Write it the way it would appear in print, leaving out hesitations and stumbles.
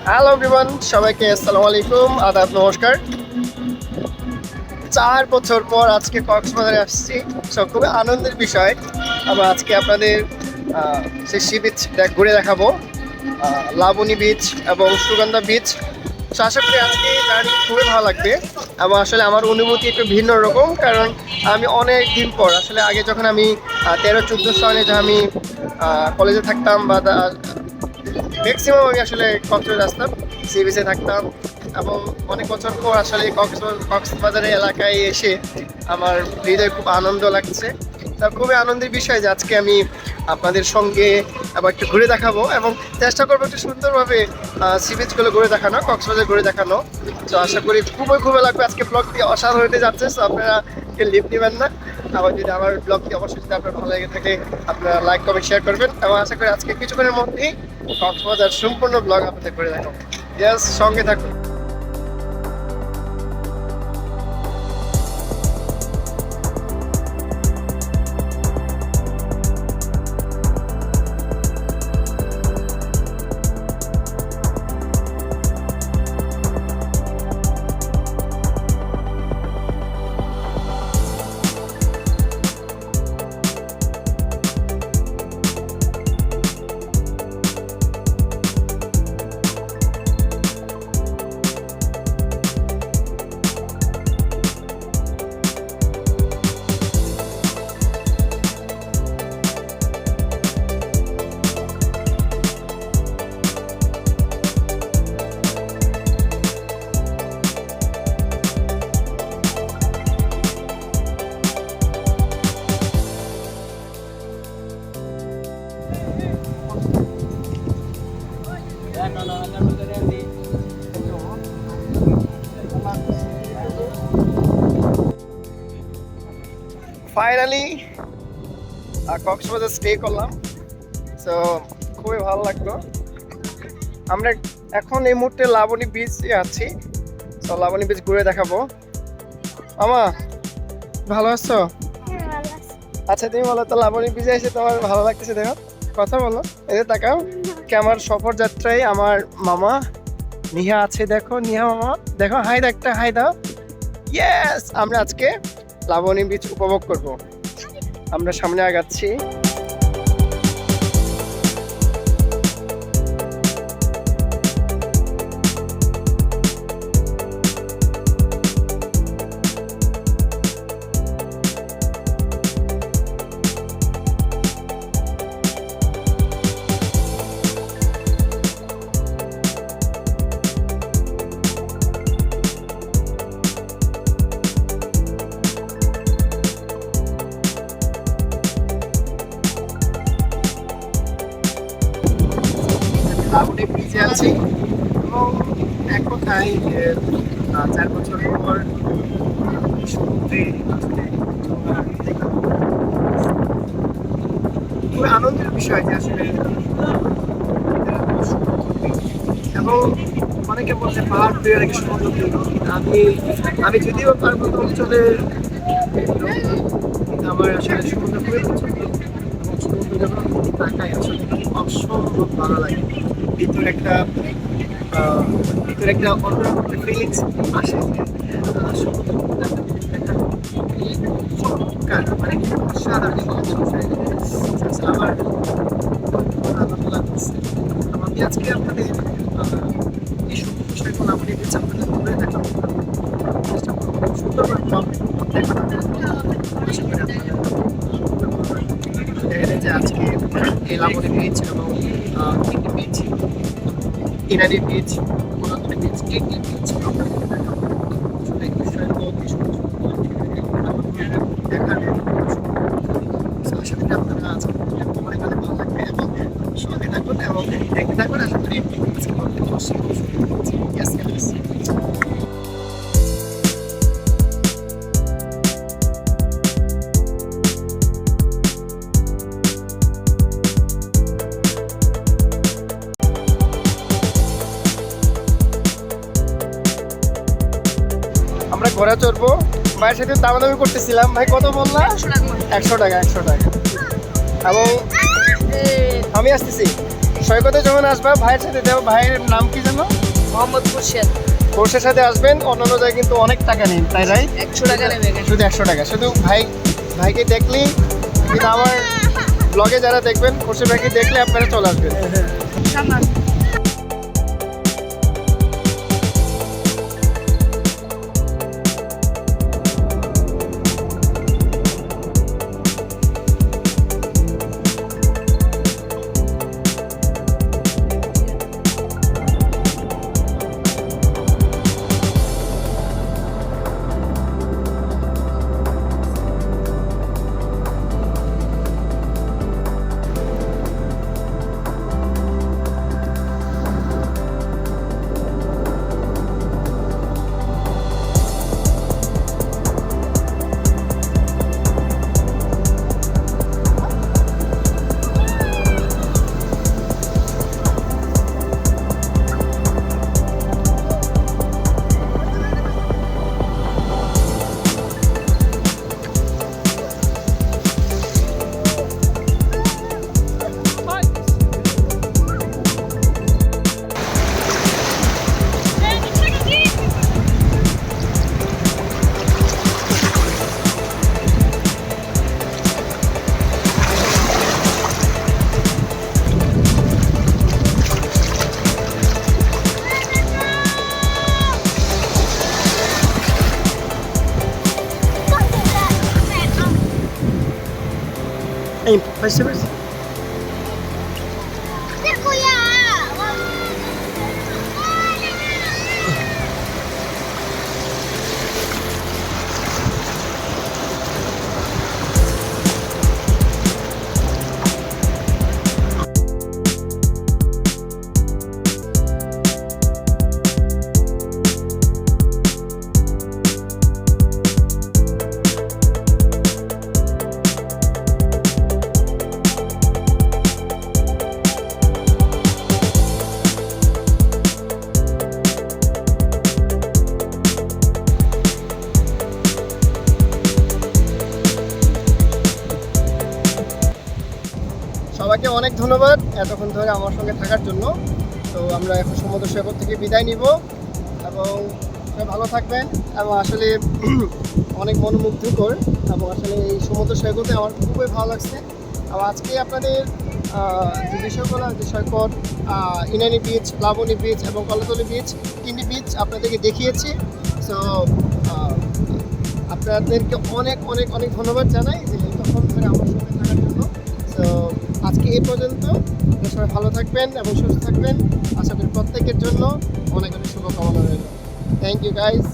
Hello everyone, সবাইকে আসসালামু আলাইকুম, আদাব, নমস্কার। 4 বছর পর আজকে কক্সবাজারে আসছি। খুবই আনন্দের বিষয়। আমরা আজকে আপনাদের সেই সি বিচ ঘুরে দেখাবো, লাবণী বিচ এবং সুগন্ধা বিচ। আশা করি আজকে জার্নি খুবই ভালো লাগবে এবং আসলে আমার অনুভূতি একটু ভিন্ন রকম, কারণ আমি অনেক দিন পর আসলে আগে যখন আমি 13-14 সালে যখন আমি কলেজে থাকতাম বা ম্যাক্সিমাম আমি আসলে কক্সবাজার আসতাম, সি বিচে থাকতাম এবং অনেক বছর পর আসলে কক্সবাজারের এলাকায় এসে আমার হৃদয় খুব আনন্দ লাগছে। তা খুবই আনন্দের বিষয় যে আজকে আমি আপনাদের সঙ্গে আবার একটু ঘুরে দেখাবো এবং চেষ্টা করবো একটু সুন্দরভাবে সি বিচগুলো ঘুরে দেখানো, কক্সবাজার ঘুরে দেখানো। তো আশা করি খুবই লাগবে। আজকে ব্লগটি অসাধারণ হতে যাচ্ছে, তো আপনারা লিভ নেবেন না। আবার যদি আমার ব্লগটি অবশ্যই যদি আপনার ভালো লেগে থাকে, আপনারা লাইক কমেন্ট শেয়ার করবেন এবং আশা করি আজকে কিছুক্ষণের মধ্যেই কক্সবাজার সম্পূর্ণ ব্লগ আপনাদের করে দেখাবো। জাস্ট সঙ্গে থাকুন। ফাইনালি কক্সবাজার স্টে করলাম, তো খুবই ভালো লাগলো। আমরা এখন এই মুহূর্তে লাবণী বিচে আছি, তো লাবণী বিচ ঘুরে দেখাবো। মামা ভালো আছো? আচ্ছা তুমি বলো তো, লাবণী বিচে এসে তোমার ভালো লাগতেছে? দেখো, কথা বলো, এদের তাকাও। কি আমার সফর যাত্রায় আমার মামা নিহা আছে, দেখো নিহা মামা, দেখো হাই, একটা হাই দাও। ইয়েস, আমরা আজকে লাবণী বিচ উপভোগ করব। আমরা সামনে আগাচ্ছি। লাবণী বিচে আছি এবং এক কথায় যে 4 বছর পর সমুদ্রে আসলে খুবই আনন্দের বিষয় যে আসলে এবং অনেকে বলছে পাহাড় প্রিয় নাকি সমুদ্র প্রিয়। আমি আমি যদিও পার্বত্য অঞ্চলে, কিন্তু আমার আসলে সমুদ্র খুবই পছন্দ এবং সমুদ্র যখন তাকাই আসলে অসম্ভব ভালো লাগে। ভিতরে একটা অন্যরকম একটা ফিলিংস আসে যে সমুদ্র একটা চমৎকার, মানে অসাধারণ আমার আনন্দ লাগতেছে। আমি আজকে আপনাদের এই সমস্ত বিষয়গুলো আমাদের কাছে আপনাদের ঘুরে দেখাবো, চেষ্টা করবো সুন্দরভাবে দেখানোর জন্য। আশা করি আপনাদের দেখা যায় যে আজকে এই লাবণী বিচ এবং তিনটি বিচ, ইনানি বিচ, কোলাতলি বিচ, তিনটি বিচ আপনাদের দেখাবো। আসলে এই বিষয়গুলো দেখার আশা করি আপনারা আজকে অনেক অনেক ভালো লাগবে এবং সঙ্গে থাকুন এবং দেখতে থাকুন। আশা করি আজকে আমরা ঘোড়া চড়বো। ভাইয়ের সাথে দামাদামি করতেছিলাম, ভাই কত বললাম? 100 টাকা, 100 টাকা। এবং আমি আসতেছি, সৈকতে যখন আসবা ভাইয়ের সাথে দেবো। ভাইয়ের নাম কি জানো? মোহাম্মদ খুরশেদ। কোর্সের সাথে আসবেন, অন্যান্য জায়গায় কিন্তু অনেক টাকা নেই, তাই রাইট? 100 টাকা নেবে এখানে। শুধু 100 টাকা। শুধু ভাইকে দেখলেই, কিন্তু আমার ব্লগে যারা দেখবেন কোর্সের ভাইকে দেখলে আপনারা চলে আসবেন। সামান। এই পাশে পাশে সবাইকে অনেক ধন্যবাদ এতক্ষণ ধরে আমার সঙ্গে থাকার জন্য। তো আমরা এখন সমুদ্র সৈকত থেকে বিদায় নিব এবং সবাই ভালো থাকবেন। এবং আসলে অনেক মনোমুগ্ধকর, এবং আসলে এই সমুদ্র সৈকতে আমার খুবই ভালো লাগছে। এবং আজকে আপনাদের যে বিষয়গুলো, যে সৈকত, ইনানি বিচ, লাবণী বিচ এবং কলাতলি বিচ, তিনটি বিচ আপনাদেরকে দেখিয়েছি। সো আপনাদেরকে অনেক অনেক অনেক ধন্যবাদ জানাই যে এতক্ষণ ধরে আমার সঙ্গে থাকার জন্য। তো আজকে এই পর্যন্ত। সবাই ভালো থাকবেন এবং সুস্থ থাকবেন, আশা করি প্রত্যেকের জন্য অনেক অনেক শুভকামনা রইল। Thank you guys.